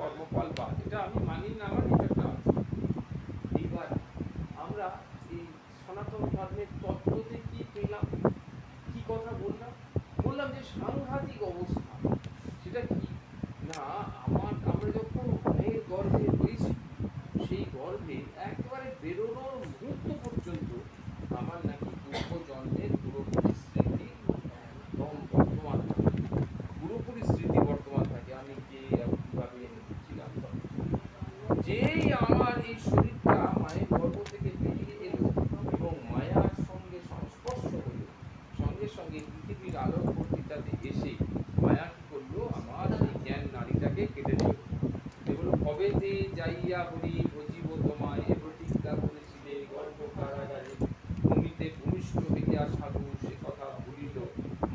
কর্মফল বাদ, এটা আমি মানি না মানি এটা। এইবার আমরা এই সনাতন ধর্মের তত্ত্বতে কি পেলাম, কি কথা বললাম, বললাম যে সাংঘাতিক অবস্থা। সেটা কি না, আমরা যখন মায়ের গর্ভে হয়েছি, সেই গর্ভে একেবারে বেরোনোর মুহূর্ত পর্যন্ত আমার নাকি পূর্ব জন্মের পুরোপুরি স্মৃতি একদম বর্তমান থাকে, পুরোপুরি স্মৃতি বর্তমান থাকে। আমি কে, আমি কিভাবে ছিলাম, যেই আমার এই শরীরটা মায়ের গর্ভ থেকে বেরিয়ে এলো এবং মায়ার সঙ্গে সংস্পর্শ হলো, সঙ্গে সঙ্গে পৃথিবীর আলোক বর্তিতাতে এসে মায়া কি করলো, আমার সেই জ্ঞান নারীটাকে কেটে দিল। এগুলো কবেতে যাইয়া হরি ভজিব তোমায়, এ প্রতিজ্ঞা করেছিলে গর্ভ কারাগারে, ভূমিতে ভূমিষ্ঠ হইয়া সাধু সে কথা ভুলিল,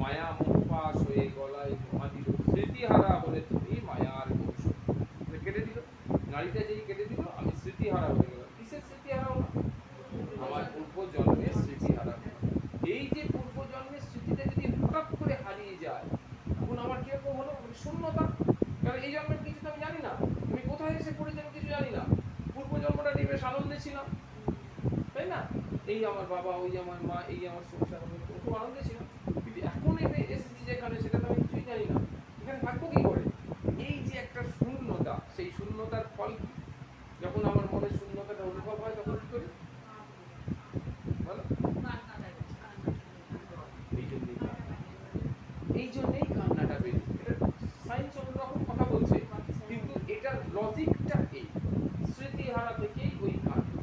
মায়া মোহপাশ হয়ে গলায় ধোঁয়া দিল, স্মৃতিহারা হলে তুমি মায়ার বংশ। কেটে দিল, নারীটা যেই কেটে দিল, আমি স্মৃতিহারা হয়ে গেলাম। কিসের স্মৃতিহারা হলাম? আমার পূর্ব জন্মের স্মৃতিহারা। এই যে পূর্ব জন্মের স্মৃতিটা যদি হঠাৎ করে হারিয়ে যায়, তখন আমার কিরকম হলো? শূন্যতা। কারণ এই জন্মের কিছু তো আমি জানি না, আমি কোথায় এসে পড়েছি আমি কিছু জানি না। পূর্ব জন্মটা নিয়ে বেশ আনন্দে ছিলাম, তাই না? এই আমার বাবা, ওই আমার মা, এই আমার সংসার, আমি খুব আনন্দে ছিলাম। কিন্তু এখন এসেছি যেখানে, সেটা তো আমি কিছুই জানি না। এখানে থাকবো কি করে? এই যে একটা শূন্যতা, সেই শূন্যতার ফল কি? যখন আমার মনে শূন্যতাটা অনুভব হয়, তখন কি করি? বলো। এই জন্যই কান্নাটা বের। এটা সায়েন্স অন্যরকম কথা বলছে, কিন্তু এটার লজিকটা এই স্মৃতিহারা থেকেই ওই কান্না।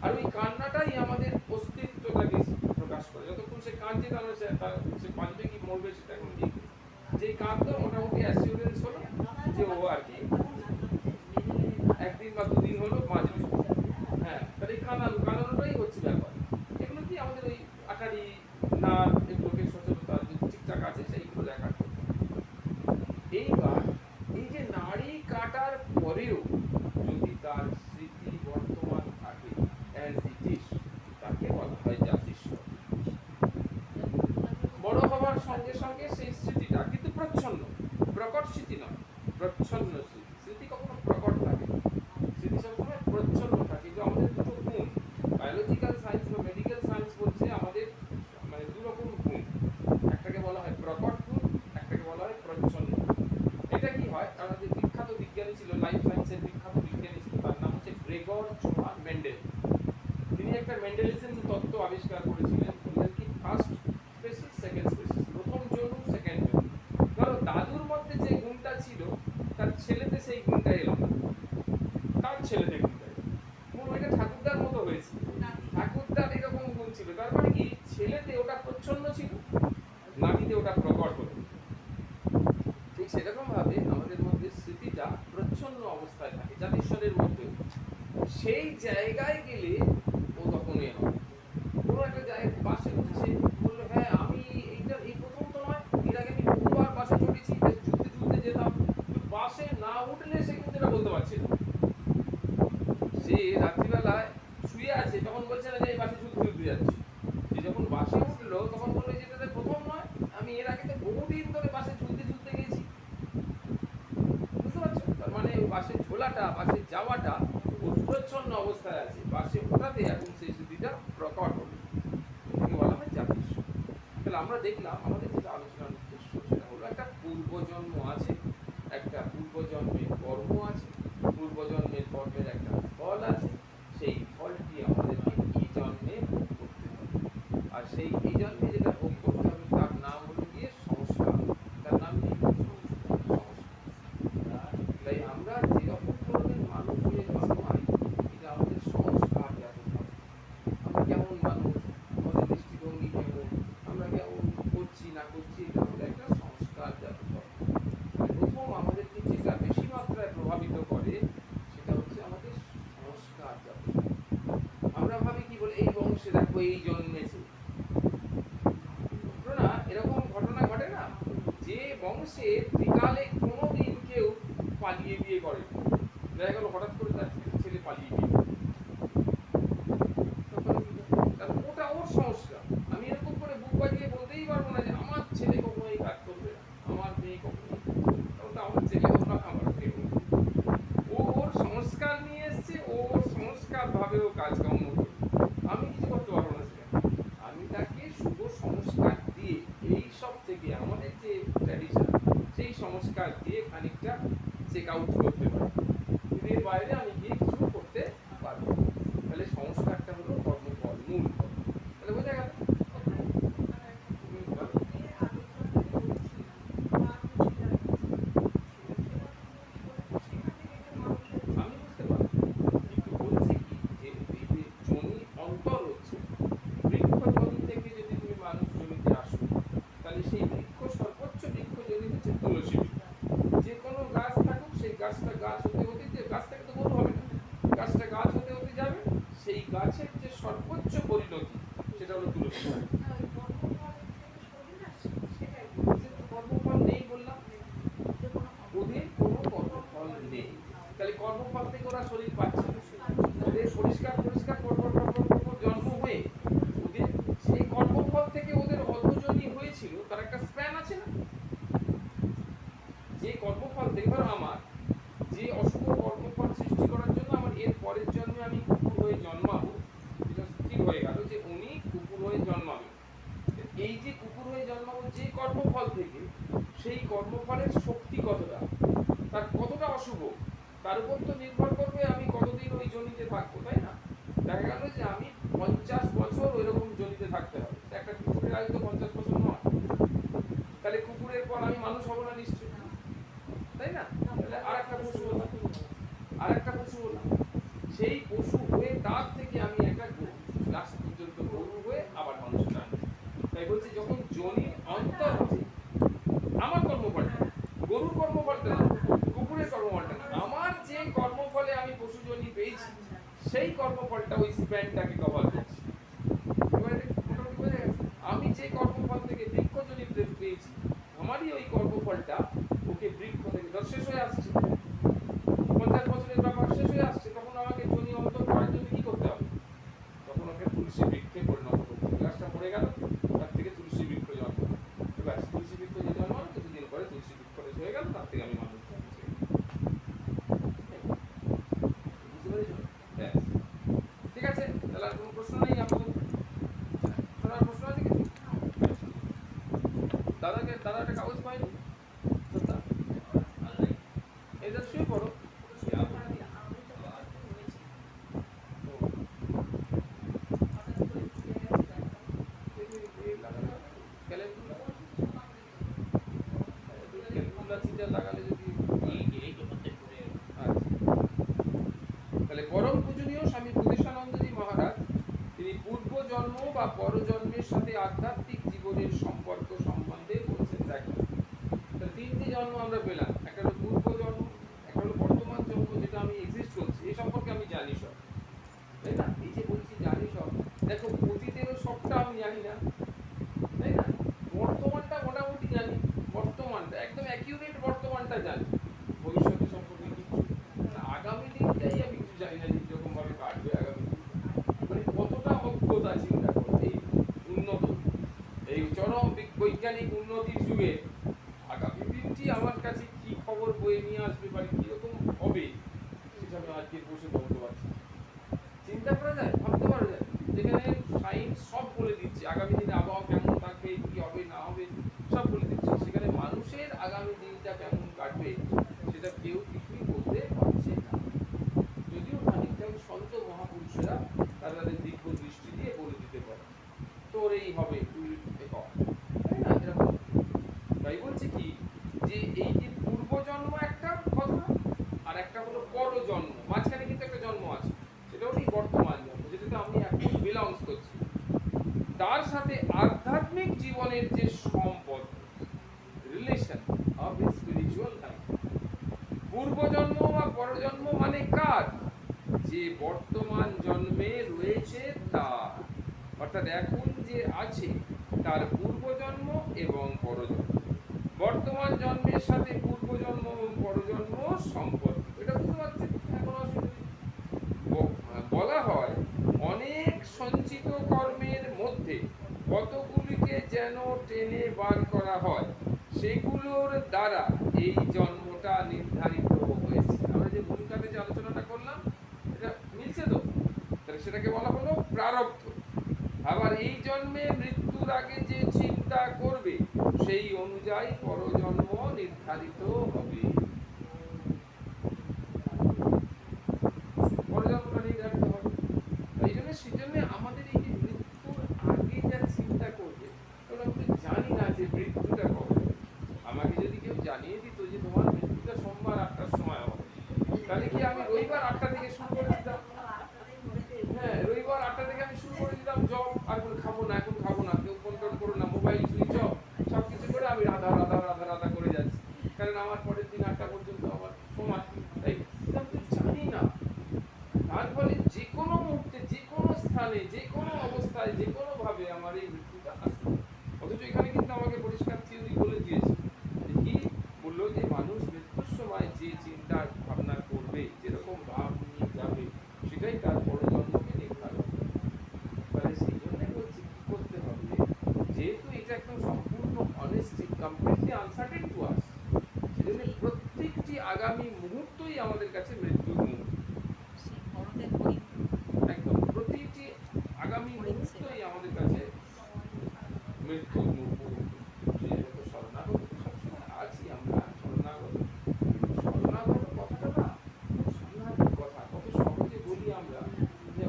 আর ওই কান্নাটাই আমাদের অস্তিত্বটাকে প্রকাশ করে। যতক্ষণ সে কাঁদছে, তাহলে সে বাঁচবে কি মরবে সেটা এখন ঠিক। যে কাঁদলো মোটামুটি অ্যাসিউরেন্স হলো যে ও আর কি একদিন বা দুদিন হলো বাঁচবে। হ্যাঁ, তাহলে এই কাঁদানোটাই হচ্ছে ব্যাপার। এগুলো কি আমাদের ওই আটারি না, এগুলোকে সচেতনতা ঠিকঠাক আছে সেইগুলো দেখার জন্য। এইবার এই যে নাড়ি কাটার পরেও যদি তার স্মৃতি বর্তমান থাকে অ্যাজ ইট ইজ, তাকে বলা হয় জাতিস্বর। বড় হওয়ার সঙ্গে সঙ্গে সেই স্মৃতিটা কিন্তু প্রচ্ছন্ন, প্রকট স্মৃতি নয়, প্রচ্ছন্ন স্মৃতি। স্মৃতি কখনো প্রকট থাকে, স্মৃতি সবসময় প্রচ্ছন্ন থাকে। কিন্তু আমাদের দুটো গুণ, বায়োলজিক্যাল সায়েন্স বা মেডিকেল সায়েন্স বলছে আমাদের মানে দু রকম গুণ। একটাকে বলা হয় প্রকট গুণ, একটাকে বলা হয় প্রচ্ছন্ন। এটা কি হয়? আমাদের বিখ্যাত বিজ্ঞানী ছিল, লাইফ সায়েন্সের বিখ্যাত বিজ্ঞানী ছিল, তার নাম হচ্ছে গ্রেগর জোহান মেন্ডেল। তিনি একটা মেন্ডেলিজম তত্ত্ব আবিষ্কার করেছিলেন। বললেন কি, ফার্স্ট স্পেসিস, সেকেন্ড স্পেসিস, প্রথম জনু, সেকেন্ড জনু। ধরো দাদুর মধ্যে যে গুণটা ছিল, তার ছেলেতে সেই গুণটা এলো না, তার ছেলেতে গুণটা এলো। এটা ঠাকুরদার মতো হয়েছে, ঠাকুরদার এরকম গুণ ছিল। তার মানে কি, ছেলেতে ওটা প্রচ্ছন্ন ছিল, নাতিতে ওটা প্রকট হলো। ঠিক সেরকম ভাবে আমাদের মধ্যে স্মৃতিটা প্রচ্ছন্ন অবস্থায় থাকে জাতিস্বরের মধ্যে। সেই জায়গায় গেলে ও তখন এ হবে। কোনো একটা জায়গায় বাসে উঠছে, বললো হ্যাঁ আমি এইটা এই প্রথম তো নয়, এর আগে আমি বহুবার বাসে চড়েছি, ঝুলতে ঝুলতে যেতাম। কিন্তু বাসে না উঠলে সে কিন্তু এটা বলতে পারছে না। সে রাত্রিবেলায় শুয়ে আছে, তখন বলছে না যে এই বাসে ঝুলতে ঝুলতে যাচ্ছে। সে যখন বাসে উঠলো, তখন বললো যেটা প্রথম নয়, আমি এর আগে তো বহুদিন ধরে বাসে ঝুলতে ঝুলতে গেছি। বুঝতে পারছো? তার মানে বাসে ঝোলাটা, বাসে যাওয়াটা প্রচ্ছন্ন অবস্থায় আছে, বাসে ওঠাতে এখন সেই স্মৃতিটা প্রকট হলো। এটাকে বলা হয় জাতিস্বর। তাহলে আমরা দেখলাম আমাদের যেটা আলোচনার উদ্দেশ্য, সেটা হলো একটা পূর্বজন্ম আছে, একটা পূর্বজন্মের কর্ম আছে, পূর্বজন্মের কর্মের একটা ফল আছে। সেই ফলটি আমাদেরকে এই জন্মে ভোগ করতে হবে। আর সেই এই জন্মে যেটা ভোগ করতে হবে, তার নাম হলো গিয়ে সংস্কার। তার নাম কি? সংস্কার। তাই আমরা যেরকম ধরনের মানুষ হয়ে জন্মাই, এটা আমাদের সংস্কার জাতক হবে। আমরা কেমন মানুষ, আমাদের দৃষ্টিভঙ্গি কেমন, আমরা কেমন করছি না করছি, এটা আমাদের একটা সংস্কার জাতক হবে। প্রথম আমাদেরকে যেটা বেশি মাত্রায় প্রভাবিত করে, সেটা হচ্ছে আমাদের সংস্কার জাতক। আমরা ভাবি কি বলে, এই বংশে দেখো এই জন্মেছে। ঘটনা এরকম ঘটনা ঘটে না, যে বংশে ত্রিকালে কোনোদিন কেউ পালিয়ে বিয়ে করে, দেখা গেল হঠাৎ করে তার ছেলে পালিয়ে বিয়ে, ওটা ওর সংস্কার। আমি এরকম করে বুক বাজিয়ে বলতেই পারবো না যে আমার ছেলে কখনো এই কাজ করবে না, আমার মেয়ে কখনো, কারণ আমার ছেলে হোক না আমার মেয়ে হোক। চেক আউট করতে পারি, কিন্তু এর বাইরে আমি গিয়ে কিছু করতে পারবো না। তাহলে সংস্কারটা হলো কর্মফল, মূল কর্ম। তাহলে বোঝা গেল? আমি বুঝতে পারছি, কিন্তু বলছি কি যে এই যে জমি অন্তর হচ্ছে বৃক্ষ জমি থেকে যদি তুমি মানুষ জমিতে আসো, তাহলে সেই বৃক্ষ সর্বোচ্চ বৃক্ষ জমি হচ্ছে তুলসী বৃক্ষ। যে কোনো গাছ থাকুক, সেই গাছটা গাছ হতে হতে, যে গাছ থেকে তো বড় হবে না, গাছটা গাছ হতে হতে যাবে, সেই গাছের যে সর্বোচ্চ পরিণতি সেটা হলো তুলসী। কর্মফল নেই বললাম, ওদের কোনো কর্মফল নেই। তাহলে কর্মফল থেকে ওরা শরীর পাচ্ছে, ওদের পরিষ্কার পরিষ্কার জন্ম হয়ে ওদের সেই কর্মফল থেকে ওদের অধোজনী হয়েছিল, তার একটা স্প্যান আছে না? যে কর্মফল থেকে, ধরো আমার যে অশুভ কর্মফল সৃষ্টি করার জন্য আমার এর পরের জন্মে আমি কুকুর হয়ে জন্মাবো, যেটা স্থির হয়ে গেল যে উনি কুকুর হয়ে জন্মাবে। এই যে কুকুর হয়ে জন্মাবো যে কর্মফল থেকে, সেই কর্মফলের শক্তি কতটা, তার কতটা অশুভ, তার উপর তো নির্ভর করবে আমি কতদিন ওই জনিতে থাকবো, তাই না? দেখা গেল যে আমি 50 বছর ওইরকম জনিতে থাকতে হবে, একটা কুকুরের আয়ু তো 50 বছর নয়। তাহলে কুকুরের পর আমি মানুষ হবো না নিশ্চয়ই, তাই না? তাহলে আরেকটা পশু হলাম, আরেকটা পশু হলাম, সেই পশু হয়ে তার থেকে আমি একটা লাস্ট পর্যন্ত গরু হয়ে আবার মানুষ টানবো। তাই বলছি যখন জনির অন্তর হচ্ছে আমার কর্মফলটা, গরুর কর্মফলটা না, কুকুরের কর্মফলটা না, আমার যে কর্মফলে আমি পশু জনি পেয়েছি সেই কর্মফলটা ওই স্প্যানটাকে কভার করছে। মোটামুটি বোঝা গেছে? আমি যে কর্মফল থেকে বৃক্ষ জনি পেয়েছি, আমারই ওই কর্মফলটা ওকে বৃক্ষ থেকে শেষ হয়ে আসছে, 50 বছরের ব্যাপার শেষ হয়ে আসছে, তখন আমাকে জনি অন্তর করার জন্য কি করতে হবে? তখন ওকে তুলসী বৃক্ষে পরিণত করতে হবে। গাছটা মরে গেল, তার থেকে তুলসী বৃক্ষ জন্ম, ব্যাস তুলসী বৃক্ষ যে জন্মালো, কিছুদিন পরে তুলসী বৃক্ষ হয়ে গেল, তার থেকে আমি মানুষ বুঝতে পেরেছো? ব্যাস, ঠিক আছে। তাহলে আর কোনো প্রশ্ন নেই আমাদের? শোনার প্রশ্ন আছে কিছু? দাদা একটা কাগজ পাইনি, এটা শুয়ে পড়ো। লাগালে যদি তাহলে পরম পূজনীয় স্বামী বুদ্ধেশানন্দজি মহারাজ তিনি পূর্ব জন্ম বা পরজন্মের সাথে আধ্যাত্মিক জীবনের সম্পর্ক সম্বন্ধে বলছেন। দেখো তিনটি জন্ম আমরা পেলাম, একটা হলো পূর্ব জন্ম, একটা হলো বর্তমান জন্ম যেটা আমি এক্সিস্ট করছি, এই সম্পর্কে আমি জানি সব, তাই না? এই যে বলছি জানি সব, দেখো অতীতেরও সবটা আমি জানি না, তাই না? বর্তমানটা মোটামুটি জানি, বর্তমানটা একদম অ্যাকিউরেট বর্তমানটা জানি, ভবিষ্যৎ সম্পর্কে কিছু, আগামী দিনটাই আমি কিছু জানি না, যেরকম ভাবে কাটবে আগামী দিন। মানে কতটা অজ্ঞতা চিন্তা করো, এই উন্নত, এই চরম বৈজ্ঞানিক উন্নতির যুগে আগামী দিনটি আমার কাছে কি খবর বয়ে নিয়ে আসবে বা কিরকম হবে, সেটা আমি আজকে বসে বলতে পারছি। চিন্তা করা যায়, ভাবতে পারা যায়, যেখানে সায়েন্স সব বলে দিচ্ছে আগামী দিনে আবহাওয়া কেমন থাকবে, কি হবে না হবে সব বলে দিচ্ছে, সেখানে মানুষের আগামী দিনটা কেমন কাটবে সেটা কেউ কিছুই বলতে পারছে না। যদিও খানিকটা সন্ত মহাপুরুষেরা তাদের দিব্য দৃষ্টি দিয়ে বলে দিতে পারে, তোর এই হবে, তুই তাই না? এরকম। তাই বলছে কি যে এই যে পূর্বজন্ম একটা কথা, আর একটা হলো পরজন্ম, মাঝখানে কিন্তু একটা জন্ম আছে, সেটা হলো বর্তমান জন্ম, যেটাতে আমি এখন বিলংস করছি, তার সাথে আধ্যাত্মিক জীবনের যে সম্পর্ক, রিলেশন অফ স্পিরিচুয়াল লাইফ। পূর্বজন্ম বা পরজন্ম মানে কার? যে বর্তমান জন্মে রয়েছে তার, অর্থাৎ এখন যে আছে তার পূর্বজন্ম এবং পরজন্ম, বর্তমান জন্মের সাথে পূর্বজন্ম এবং পরজন্ম সম্পর্ক। এটা বুঝতে পারছেন? এখন বলা হয় অনেক সঞ্চিত কর্মের মধ্যে কতগুলিকে যেন টেনে বার করা হয়, সেগুলোর দ্বারা এই জন্মটা নির্ধারিত হয়েছে। আমরা যে ভূমিকাতে যে আলোচনাটা করলাম এটা মিলছে তো? তাহলে সেটাকে বলা হলো প্রারব্ধ। আবার এই জন্মে মৃত্যুর আগে যে চিন্তা করবে সেই অনুযায়ী পরজন্ম নির্ধারিত হবে। তাহলে কি আমি রবিবার 8টা থেকে শুরু করে দিতাম? হ্যাঁ, রবিবার 8টা থেকে আমি শুরু করে দিতাম জব, আর কোনো খাবো না, এখন খাবো না, কেউ ফোন টোন করো না, মোবাইল সুইচ অফ, সব কিছু করে আমি রাধা করে যাচ্ছি, কারণ আমার পরের দিন 8টা পর্যন্ত আমার সময়। তাই আমি তো জানি না, তার ফলে যে কোনো মুহূর্তে, যে কোনো স্থানে, যে কোনো অবস্থায়, যে কোনো ভাবে আমার এই মৃত্যুটা আসবে। অথচ এখানে কিন্তু আমাকে পরিষ্কার থিওরি বলে দিয়েছে যে কি বললো, যে মানুষ মৃত্যুর সময় যে চিন্তা ভাবনা করবে, যেরকম ভাব নিয়ে যাবে, সেটাই তার পরজন্মকে নির্ধারণ করবে। তাহলে সেই জন্য বলছি কি করতে হবে, যেহেতু এটা একদম সম্পূর্ণ honesty, completely uncertain to us, সেজন্য প্রত্যেকটি আগামী মুহূর্তই আমাদের কাছে মৃত্যুর মুহূর্ত। একদম প্রতিটি আগামী মুহূর্তই আমাদের কাছে মৃত্যুর মুহূর্ত। যেহেতু শরণাগত সবসময় আছি আমরা, শরণাগত শরণাগত কথাটা না খুব সাংঘাতিক কথা, কত সহজে বলি আমরা যে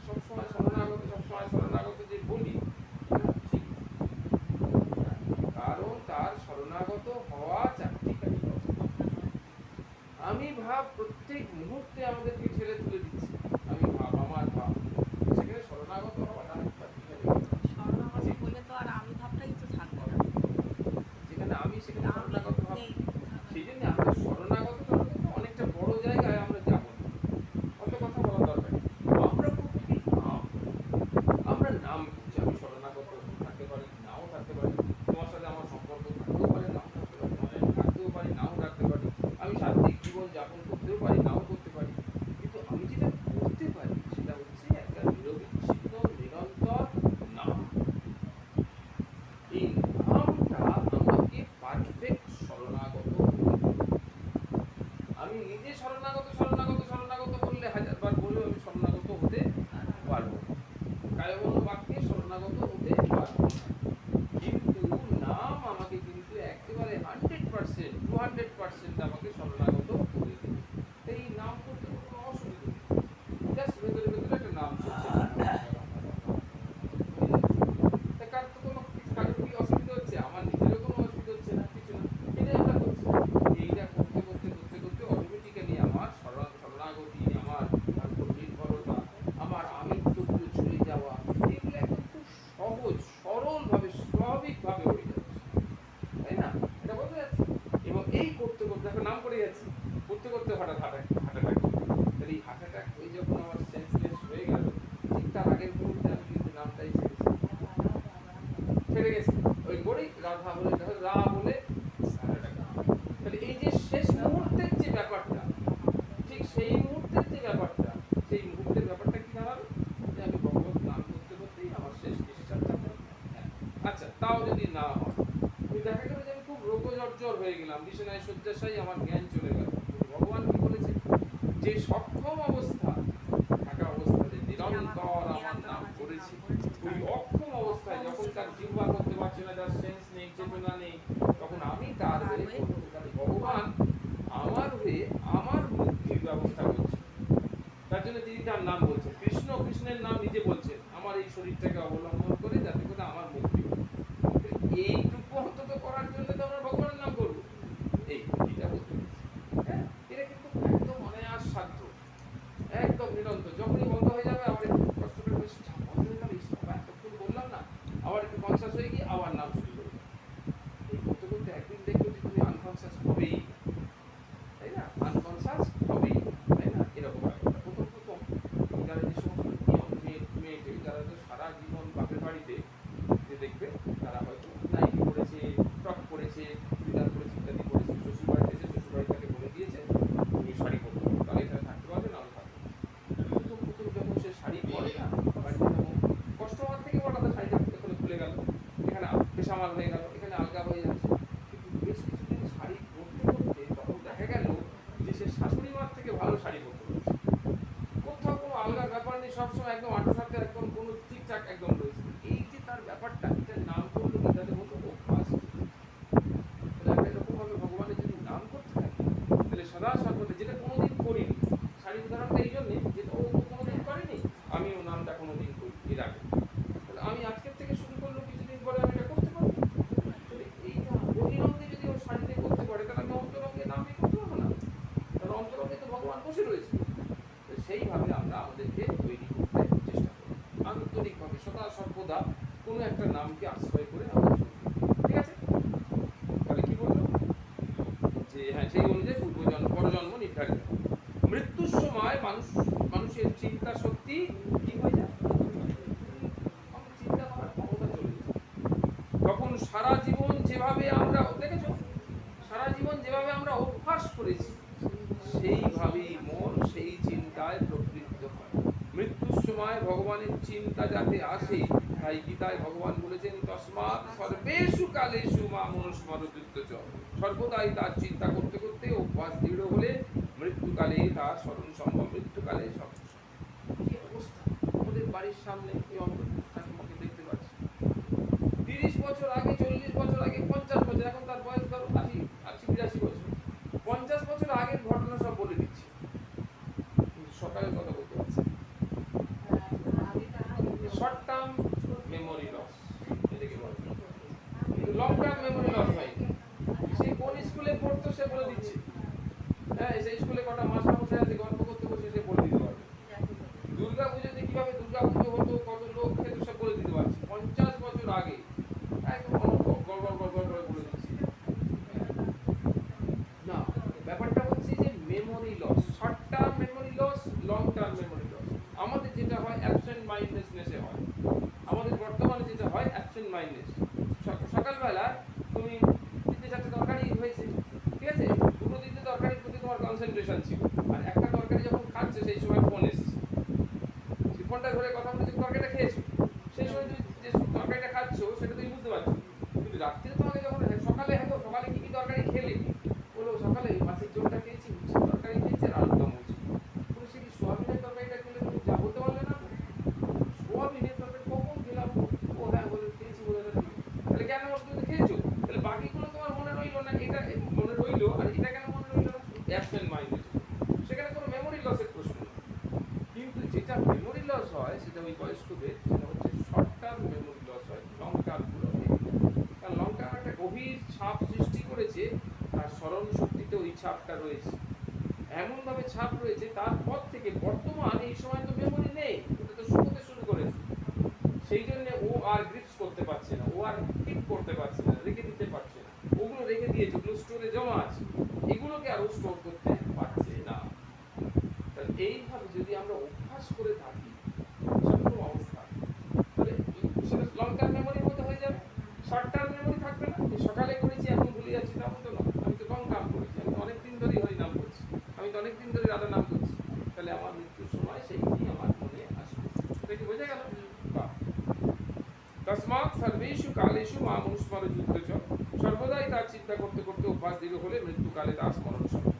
সবসময় শরণাগত যে বলি, ঠিক, কারণ তার শরণাগত হওয়া চারটি কারিগর। আমি ভাব প্রত্যেক মুহূর্তে আমাদেরকে ছেড়ে তুলে দিচ্ছি, আমি ভাব, আমার ভাব, সেখানে শরণাগত হওয়াটা যেখানে আমি, সেখানে শরণাগত ভাব। সেই জন্য আমরা শরণাগত কিন্তু অনেকটা বড় জায়গায় আমরা যাব না, অত কথা বলার দরকার নেই। আমরা করবো কি, আমরা নাম করছি, আমি শরণাগত থাকতে পারি, নাও থাকতে পারি, তোমার সাথে আমার সম্পর্ক থাকতেও পারে, নাও থাকতে পারি, থাকতেও পারি, নাও থাকতে পারি, আমি সাত্বিক জীবন যাপন করতেও পারি, নাও করতে পারি, কিন্তু আমি যেটা করতে পারি সেটা হচ্ছে একটা নিরবিচ্ছিন্ন নিরন্তর নাম। এই নামটা আমাকে পারফেক্ট শরণাগত। আমি নিজে শরণাগত বললে 1000বার বলেও আমি শরণাগত হতে পারবো, কায়মনো বাক্যে শরণাগত হতে পারবো না, কিন্তু নাম আমাকে কিন্তু একেবারে 100%, 200% আমাকে শরণাগত করে দেবে। এই নাম করতে কোনো অসুবিধা নেই, জাস্ট ভেতরে ভেতরে একটা নাম চলছে। কার তো কোনো কারোর কি অসুবিধা হচ্ছে? আমার নিজেরও কোনো অসুবিধা হচ্ছে না, কিছু না, এটা আমরা করছি। এইটা করতে অটোমেটিক্যালি আমার শরণাগতি, আমার নির্ভরতা, আমার আমিত্বগুলো চলে যাওয়া, এগুলো একদম খুব সহজ সরলভাবে স্বাভাবিকভাবে হয়ে যাচ্ছে, তাই না? এটা বোঝা যাচ্ছে। এবং এই করতে দেখো নাম করে যাচ্ছি, করতে হঠাৎ হার্ট অ্যাটাক, তাহলে এই হার্ট অ্যাটাক হয়ে যখন আমার সেন্সলেস হয়ে গেল, ঠিক তার আগের মুহূর্তে আমি কিন্তু নামটাই ছেড়ে গেছি, ওই করেই রাধা বলে, রা বলে হার্ট অ্যাটাক। তাহলে এই যে শেষ মুহূর্তের যে ব্যাপারটা, ঠিক সেই মুহূর্তের যে ব্যাপারটা, সেই মুহূর্তের ব্যাপারটা কি দাঁড়াবে, যে আমি ভগবত নাম করতেই আমার শেষ নিঃশ্বাসটা হবে। আচ্ছা, তাও যদি না হয়, দেখা গেল যে আমি খুব রোগজর্জর হয়ে গেলাম, বিছানায় শয্যাশায়ী, আমার জ্ঞান চলে গেল, ভগবান কি বলেছে, যে সক্ষম অবস্থা থাকা অবস্থাতে নিরন্তর আমার নাম করেছি, ওই অক্ষম অবস্থায় যখন তার জিহ্বা করতে পারছে না, তার সেন্স নেই, চেতনা নেই, তখন আমি তার হয়ে ভগবান আমার হয়ে আমার মুক্তির ব্যবস্থা করছে। তার জন্য তিনি তার নাম বলছেন, কৃষ্ণ কৃষ্ণের নাম নিজে বলছেন, আমার এই শরীরটাকে অবলম্বন করে যাতে করে আমার মুক্তি হয়। এইটুকু অন্তত করার জন্য তো আমরা ভগবানের নাম করবো, এটা বলতে হ্যাঁ, এটা কিন্তু একদম অনায়াস সাধ্য, একদম নিরন্তর। যখনই বন্ধ হয়ে যাবে আবার একটু কষ্ট করে বন্ধ হয়ে গেল, এতক্ষণ বললাম না, আবার একটু কনসাস হয়ে গিয়ে আবার নাম শুরু করবে। এই করতে একদিন দেখবে যে তুমি আনকনসাস হবেই, তাই না? আনকনসাস হবেই, তাই না? এরকম প্রথম যারা যে সমস্ত মেয়েকে যারা তো সারা জীবন বাপের বাড়িতে যে দেখবে, তারা হয়তো নাইটি পড়েছে, ফ্রক পড়েছে, চুড়িদার পড়েছে, ইত্যাদি পড়েছে, শ্বশুর বাড়িতে এসে শ্বশুর বাড়ি তাকে বলে দিয়েছে তুমি শাড়ি পরতে হবে, তাহলে এখানে থাকতে পারবে, না থাকবে। প্রথম যখন সে শাড়ি পরে না, বাড়িতে তখন কষ্ট হওয়ার থেকে বড় কথা, শাড়িটা এখানে খুলে গেল, এখানে বেসামাল হয়ে গেল, এখানে আলগা হয়ে যাচ্ছে। কিন্তু বেশ কিছুদিন শাড়ি পরতে তখন দেখা গেল যে সে শাশুড়ি মার থেকে ভালো শাড়ি পরতে পারছে, কোথাও কোনো আলগার ব্যাপার নেই, সবসময় একদম আটো সাথে একদম কোনো ঠিকঠাক একদম রয়েছে। এই যে তার ব্যাপারটা, এটার নাম করলো কি, তাদের বলতো অভ্যাস। তাহলে এরকম ভাবে ভগবানের যদি নাম করতে থাকি, তাহলে সদা সর্বদা, যেটা কোনোদিন করিনি, শাড়ির উদাহরণটা এই জন্যে যে ও কোনোদিন করেনি, আমিও নামটা কোনোদিন করি এর আগে, তাহলে আমি আজকের থেকে শুরু করলো, কিছুদিন পরে আমি এটা করতে পারবো। তাহলে এইটা অবিলম্বে যদি ও শাড়িতে করতে পারে, তাহলে আমি নির্ধারিত। মৃত্যুর সময় মানুষের চিন্তা শক্তি কি হয়ে যায়? আমাদের চিন্তা করার ক্ষমতা চলে যায়। তখন সারা জীবন যেভাবে আমরা দেখেছো, সারা জীবন যেভাবে আমরা অভ্যাস করেছি সেইভাবেই মন সেই চিন্তায় প্রবৃত্ত হয়। মৃত্যুর সময় ভগবানের চিন্তা যাতে আসে, তাই গীতায় ভগবান বলেছেন তস্মাৎ সর্বেষু কালেষু মাম অনুস্মরতীর্থ চ। সর্বদাই তার চিন্তা করতে করতে অভ্যাস দৃঢ় হলে মৃত্যুকালে তার স্মরণ সম্ভব। মৃত্যুকালে সব কি অবস্থা আমাদের বাড়ির সামনে এই অন্তর্ভুক্তকে দেখতে পাচ্ছি। 30 বছর আগে, 40 বছর আগে, 50 বছর, এখন তার বয়স ধরো 80-82 বছর, 50 বছর আগের ঘটনা সব বলে দিচ্ছে। সকালের কথা বলতে পারছি। শর্ট টার্ম মেমোরি লস এটাকে বলে, লং টার্ম মেমোরি লস হয়। সে কোন স্কুলে পড়তো সে বলে দিচ্ছে। হ্যাঁ, সেই স্কুলে কটা মাস্টারমশাই আছে গল্প করতে বসে সে বলে দিতে পারবে। দুর্গা পুজোতে কিভাবে দুর্গা পুজো হতো, কত লোক খেত সব বলে দিতে পারছে 50 বছর আগে। একদম গড় বলে দিচ্ছি। না, ব্যাপারটা হচ্ছে যে memory loss, short term memory loss, long term memory loss. আমাদের যেটা হয় অ্যাবসেন্ট মাইন্ডনেসনেসে হয়। আমাদের বর্তমানে যেটা হয় অ্যাবসেন্ট মাইন্ডনেস। সকালবেলা তুমি 3-4টা তরকারি হয়েছে, ঠিক আছে, দুটো 3টে তরকারির প্রতি তোমার কনসেন্ট্রেশন ছিল, আর একটা তরকারি যখন খাচ্ছে সেই সময় ফোন এসছে, ফোনটা ধরে কথা বলছে, তরকারিটা খেয়েছো, সেই সময় তুমি যে তরকারিটা খাচ্ছ সেটা তুমি বুঝতে পারছো। কিন্তু রাত্রে তোমাকে যখন সকালে সকালে কি তরকারি খেলে, বলো সকালে মাছের ঝোলটা খেয়েছি, উচ্ছের তরকারি খেয়েছি, আর আলুর দম হয়েছে। বলে সে কি সোয়াবিনের তরকারিটা খেলে তুমি যা বলতে পারলে না? সোয়াবিনের তরকারি কখন খেলাম? ও হ্যাঁ বলে খেয়েছি বলে। তাহলে কেন তুমি খেয়েছো? তাহলে বাকিগুলো তোমার মনে রইলো না, এটা মনে রইলো, আর এটা কেন মনে রইলো না? Absent mind. সেখানে কোনো মেমোরি লসের প্রশ্ন নেই। কিন্তু যেটা মেমোরি লস হয় সেটা ওই বয়স্কদের, সেটা হচ্ছে শর্ট টার্ম মেমোরি লস হয়, লং টার্ম পুরো নেই। কারণ লং টার্ম একটা গভীর ছাপ সৃষ্টি করেছে, তার স্মরণ শক্তিতে ওই ছাপটা রয়েছে, এমনভাবে ছাপ রয়েছে, তারপর থেকে বর্তমান এই সময় তো মেমোরি নেই, ওটা তো শুরুতে শুরু করেছে। সেই জন্য ও আর গ্রিপস করতে পারছে না, ও আর কিপ করতে পারছে না, রেখে দিতে পারছে না। ওগুলো রেখে দিয়েছে, ওগুলো স্টোরে জমা আছে, এগুলোকে আরো স্টোর করতে পারছে না। তাহলে এইভাবে যদি আমরা অভ্যাস করে থাকি সেরকম অবস্থা, তাহলে সেটা লং টার্ম মেমোরির মধ্যে হয়ে যাবে, শর্ট টার্ম মেমোরি থাকবে না। সকালে করেছি এখন ভুলে যাচ্ছি, না তো না, আমি তো লং টার্ম করেছি, আমি তো অনেকদিন ধরেই হরি নাম করছি, আমি তো অনেকদিন ধরে রাধা নাম করছি, তাহলে আমার মৃত্যুর সময় সেইটি আমার মনে আসবে। এটা কি বোঝা গেল? তস্মাৎ সর্বেষু কালেষু মাম অনুস্মরতীর্থ চ। সর্বদাই তার চিন্তা করতে করতে অভ্যাস দৃঢ় হলে মৃত্যুকালে তার স্মরণ সম্ভব।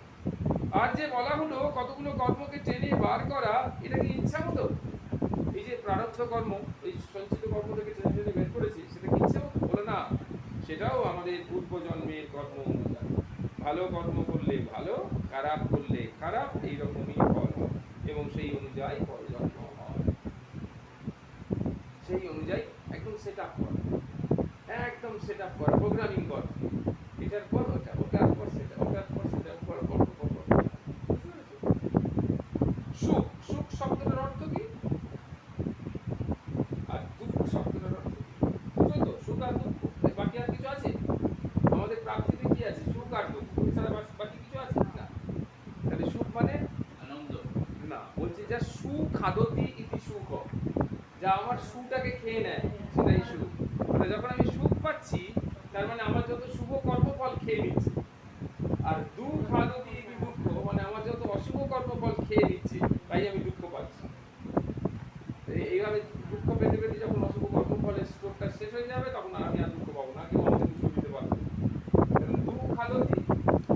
আর যে বলা হলো কতগুলো কর্মকে টেনে বার করা, এটা কি ইচ্ছা মতো? এই যে প্রারব্ধ কর্ম, এই সঞ্চিত কর্ম থেকে টেনে টেনে বের করেছি, সেটা কি ইচ্ছা মতো? বলে না, সেটাও আমাদের পূর্বজন্মের কর্ম অনুযায়ী। ভালো কর্ম করলে ভালো, খারাপ করলে খারাপ, এইরকমই ফল হয়, এবং সেই অনুযায়ী পরজন্ম হয়। সেই অনুযায়ী একদম সেট আপ করা, একদম সেট আপ করা, প্রোগ্রামিং করা, এটার পর ওটা, ওটার পর সেটা, ওটার পর সেটা, পর সুখ, সুখ শব্দটার অর্থ কি? আর দুঃখ শব্দটার অর্থ কি? বুঝো তো? সুখ আর দুঃখ, বাকি আর কিছু আছে? আমাদের প্রাপ্তিতে কি আছে? সুখ আর দুঃখ, এছাড়া বাকি কিছু আছে না। তাহলে সুখ মানে আনন্দ না, বলছি যা সুখাদতি ইতি সুখ, যা আমার সুটাকে খেয়ে নেয় সেটাই সুখ। মানে যখন আমি সুখ পাচ্ছি, তার মানে আমার যত শুভ কর্মফল খেয়ে নিচ্ছে। আর দুঃখাদতি ইতি দুঃখ, মানে আমার যত অশুভ কর্মফল খেয়ে নিচ্ছে, তাই আমি দুঃখ পাচ্ছি। এইভাবে দুঃখ পেতে পেতে যখন অশুভ কর্মফলের স্টোরটা শেষ হয়ে যাবে, তখন আমি আর দুঃখ পাবো না, কেউ আমাকে দুঃখ দিতে পারবে না। দুঃখাদতি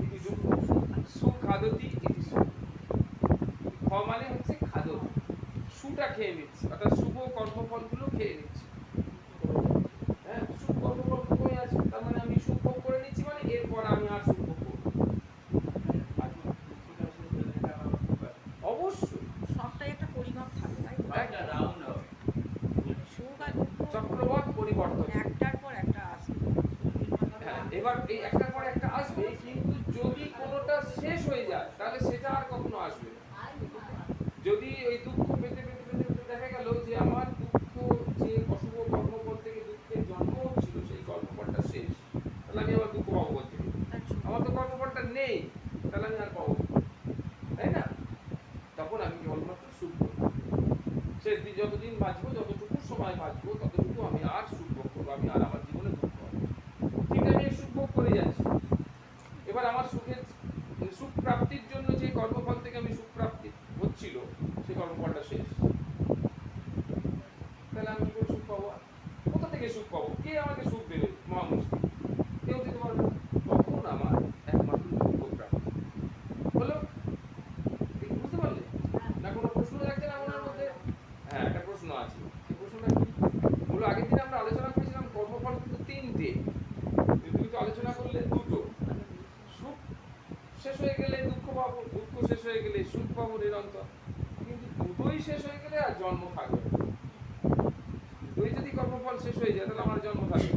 ইতি দুঃখ, সুখাদতি ইতি সুখ। খ মানে হচ্ছে খাদতি, সুটা খেয়ে নিচ্ছে, অর্থাৎ শুভ কর্মফলগুলো খেয়ে নিচ্ছে। হ্যাঁ, শুভ কর্মফল কমে আছে, তার মানে আমি সুখ ভোগ করে নিচ্ছি, মানে এরপর আমি আর সুখ ভোগ করবো। অবশ্যই সবটাই একটা পরিমাপ থাকে, তাই তো? একটা রাউন্ড হবে, সুখ আর দুঃখ চক্রবাক পরিবর্তন একটার পর একটা আসবে। হ্যাঁ, এবার এই একটার পর একটা আসবে, কিন্তু যদি কোনোটা শেষ হয়ে যায় তাহলে সেটা আর কখনো আসবে না। যদি ওই দুঃখ পেতে পেতে পেতে পেতে দেখা গেল যে আমার দুঃখ, যে অশুভ কর্মফল থেকে দুঃখের জন্ম হচ্ছিল, সেই কর্মফলটা শেষ, তাহলে আমি আবার দুঃখ পাবো বলতে, আমার তো কর্মফলটা নেই, তাহলে আমি আর পাবো। শেষ দিন যতদিন বাঁচবো, যতটুকু সময় বাঁচবো, ততটুকু আমি আর সুখ ভোগ করবো, আমি আর আমার জীবনে দুঃখ হবে। ঠিক আমি এই সুখ ভোগ করে যাচ্ছি। এবার আমার সুখ প্রাপ্তির জন্য যে কর্মফল থেকে আমি সুখ প্রাপ্তি হচ্ছিল, সেই কর্মফলটা শেষ। তাহলে আমি কি করে সুখ পাবো? কোথা থেকে সুখ পাবো? কে আমাকে সুখ দেবে? মহা মুশকিল, কেউ দিতে পারবে না। তখন আমার একমাত্র দুঃখ প্রাপ্তি হলো। বুঝতে পারলে না? কোনো প্রশ্ন থাকছে না মনের মধ্যে? হ্যাঁ, একটা প্রশ্ন আছে। সেই প্রশ্নটা কি হলো? আগের দিন আমরা আলোচনা করেছিলাম কর্মফল কিন্তু তিনটে, তুমি তো আলোচনা করলে দুটো। সুখ শেষ হয়ে গেলে দুঃখ পাবো, দুঃখ শেষ হয়ে গেলে সুখ পাবো নিরন্তর। কিন্তু দুটোই শেষ হয়ে গেলে আর জন্ম থাকবে না। দুটোই যদি কর্মফল শেষ হয়ে যায় তাহলে আমার জন্ম থাকবে।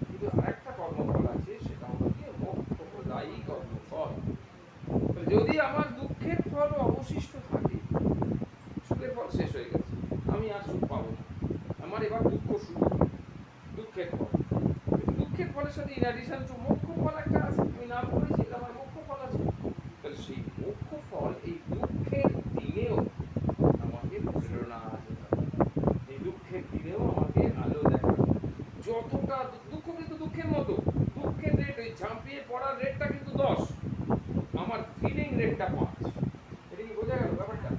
কিন্তু আরেকটা কর্মফল আছে, সেটা হলো কি মোক্ষপ্রদায়ী কর্মফল। যদি আমার দুঃখের ফল অবশিষ্ট থাকে, সুখের ফল শেষ হয়ে গেছে, আমি আর সুখ পাবো না, আমার এবার দুঃখ শুরু, দুঃখের ফল। দুঃখের ফলের সাথে ইন অ্যাডিশন টু মোক্ষ ফল একটা আছে, আমি নাম করেছি, আমার মোক্ষ ফল আছে। তাহলে সেই মোক্ষ ফল এই দুঃখের দিনেও আমাকে প্রেরণা আছে, এই দুঃখের দিনেও আমাকে আলো দেখাবে। যতটা দুঃখ, কিন্তু দুঃখের মতো দুঃখের রেট, ওই ঝাঁপিয়ে পড়ার রেটটা কিন্তু 10, আমার ফিলিং রেটটা 5। এটা কি বোঝা গেল ব্যাপারটা?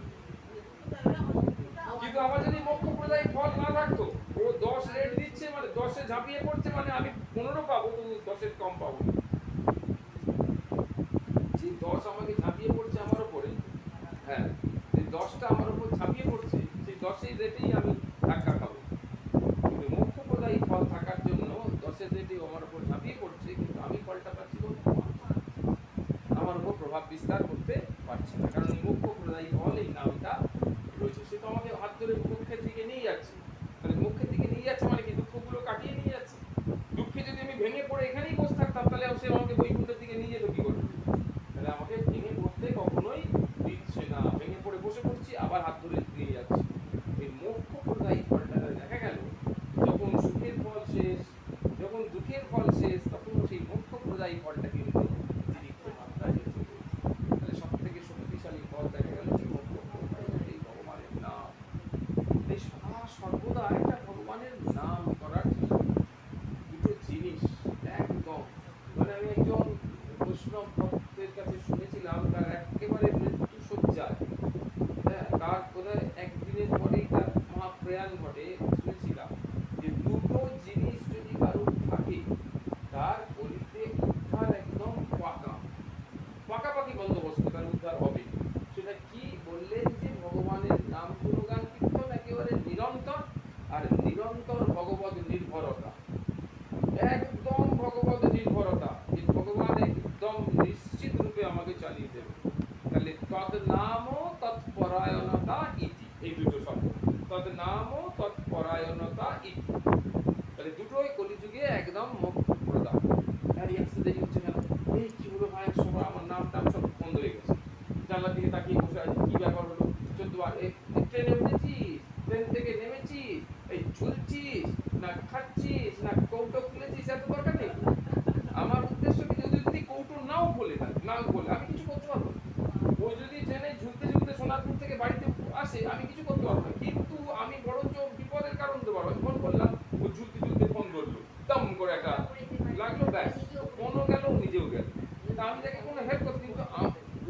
কিন্তু আমার যদি মোক্ষপ্রদায়ী ফল না থাকতো, ও 10 রেট দিচ্ছে মানে 10-এ ঝাঁপিয়ে পড়ছে, মানে আমি 15 পাবো, কিন্তু 10-এর কম পাবো। যে 10 আমাকে ঝাঁপিয়ে পড়ছে আমার উপরে, হ্যাঁ, যে 10টা আমার উপর ঝাঁপিয়ে পড়ছে, সেই 10-এর রেটেই আমি ধাক্কা খাবো। কিন্তু মোক্ষপ্রদায়ী ফল থাকার জন্য 10-এর রেটেই আমার উপর ঝাঁপিয়ে পড়ছে, কিন্তু আমি ফলটা পাচ্ছি আমার উপর প্রভাব বিস্তার করতে পারছে না, কারণ এই মোক্ষপ্রদায়ী ফল, এই নামটা রয়েছে। সে তো আমাকে হাত ধরে মুখের দিকে নিয়ে যাচ্ছে। তাহলে মুখের দিকে নিয়ে যাচ্ছে মানে কি? দুঃখগুলো কাটিয়ে নিয়ে যাচ্ছে। দুঃখে যদি আমি ভেঙে পড়ে এখানেই বসে থাকতাম, তাহলে সে আমাকে বৈকুণ্ঠের দিকে নিয়ে যেত কি করে? তাহলে আমাকে ভেঙে পড়তে কখনোই দিচ্ছে না। ভেঙে পড়ে বসে পড়ছি, আবার হাত ধরে নিয়ে যাচ্ছে। এই মোক্ষপ্রদায়ী ফলটা দেখা গেল, যখন সুখের ফল শেষ, যখন দুঃখের ফল শেষ, তখন সেই মোক্ষপ্রদায়ী ফলটা কিন্তু অতিরিক্ত মাত্রায় এসে গেছে। তাহলে সব থেকে শক্তিশালী ফল দেখা গেল কি? এই ভগবানের নাম। এই সদা সর্বদা একটা ভগবানের নাম করার চেষ্টা। দুটো জিনিস একদম, মানে আমি একজন বৈষ্ণব ভক্তের কাছে শুনেছিলাম, তার একেবারে মৃত্যু শয্যায়, হ্যাঁ, তার বোধহয় একদিনের পরেই তার মহাপ্রয়াণ ঘটে, শুনেছিলাম যে দুটো জিনিস যদি কারো থাকে, তার গলিতে উদ্ধার একদম পাকাপাকি বন্দোবস্ত, তার উদ্ধার হবে। সেটা কি বললেন? যে ভগবানের নাম গুণগান কীর্তন একেবারে নিরন্তর, আর নিরন্তর ভগবত নির্ভরতা, একদম ভগবত নির্ভরতা, যে ভগবান একদম নিশ্চিত রূপে আমাকে চালিয়ে দেবে। তাহলে তদ নাম তৎপরায়ণতা ইতি, এই দুটো শব্দ, তদ নাম তৎপরায়ণতা ইতি। তাহলে দুটোই কলিযুগে একদম মোক্ষ প্রদান। তাই আসতে দেরি হচ্ছে কেন? এই কি হলো ভাই, সবাই আমার নাম টাম সব বন্ধ হয়ে গেছে। জানলার দিকে তাকিয়ে বসে আছে, কি ব্যাপার হলো? 14 বার ট্রেনে উঠেছিস, ট্রেন থেকে নেমেছিস, এই ঝুলছিস না খাচ্ছিস না কৌটো খুলেছিস, এত দরকার নেই। আমার উদ্দেশ্য কি? যদি কৌটো নাও খোলে, আমি কিছু করতে পারবো না। ও যদি ট্রেনে ঝুলতে ঝুলতে সোনারপুর থেকে বাড়িতে আসে, আমি কিছু করতে পারবো না। কিন্তু আমি বরঞ্চ বিপদের কারণ হতে পারবো। ফোন করলাম, ও ঝুলতে ঝুলতে ফোন করলো, দম করে একটা লাগলো, ব্যাস, ফোনও গেল, নিজেও গেল। তা আমি তাকে কোনো হেল্প করতে, কিন্তু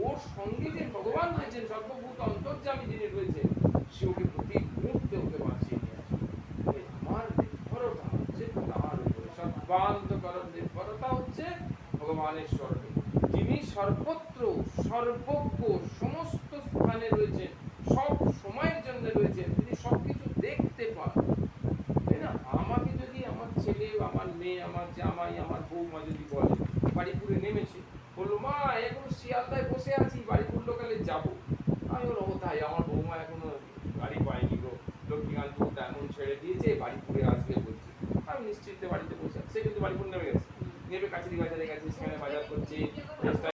ওর সঙ্গে যে ভগবান রয়েছেন, সর্বভূত অন্তর্যামী যিনি রয়েছেন, সে ওকে প্রতি মুহূর্তে ওকে বাঁচিয়ে নিয়ে আসে। আমার নির্ভরতা হচ্ছে তার উপরে, সর্বান্তকরণ নির্ভরতা হচ্ছে ভগবানের স্বর্গে, যিনি সর্বত্র সর্বজ্ঞ, সমস্ত স্থানে রয়েছেন, সব সময়ের জন্য রয়েছেন, তিনি সবকিছু দেখতে পান, তাই না? আমাকে যদি আমার ছেলে, আমার মেয়ে, আমার জামাই, আমার বৌমা যদি বলে বাড়িপুরে নেমেছে, বললো মা এখন শিয়ালদায় বসে আছি, বাড়িপুর লোকালে যাবো, আমি বলবো তাই, আমার বৌমা এখনো গাড়ি পায়নি গো, লক্ষ্মীকান্তপুরটা এমন ছেড়ে দিয়েছে, বাড়িপুরে আসবে বলছে। আমি নিশ্চিন্তে বাড়িতে বসে, সে কিন্তু বাড়িপুর নেমে গেছে, নেমে কাছারি বাজারে গেছে, সেখানে বাজার করছে,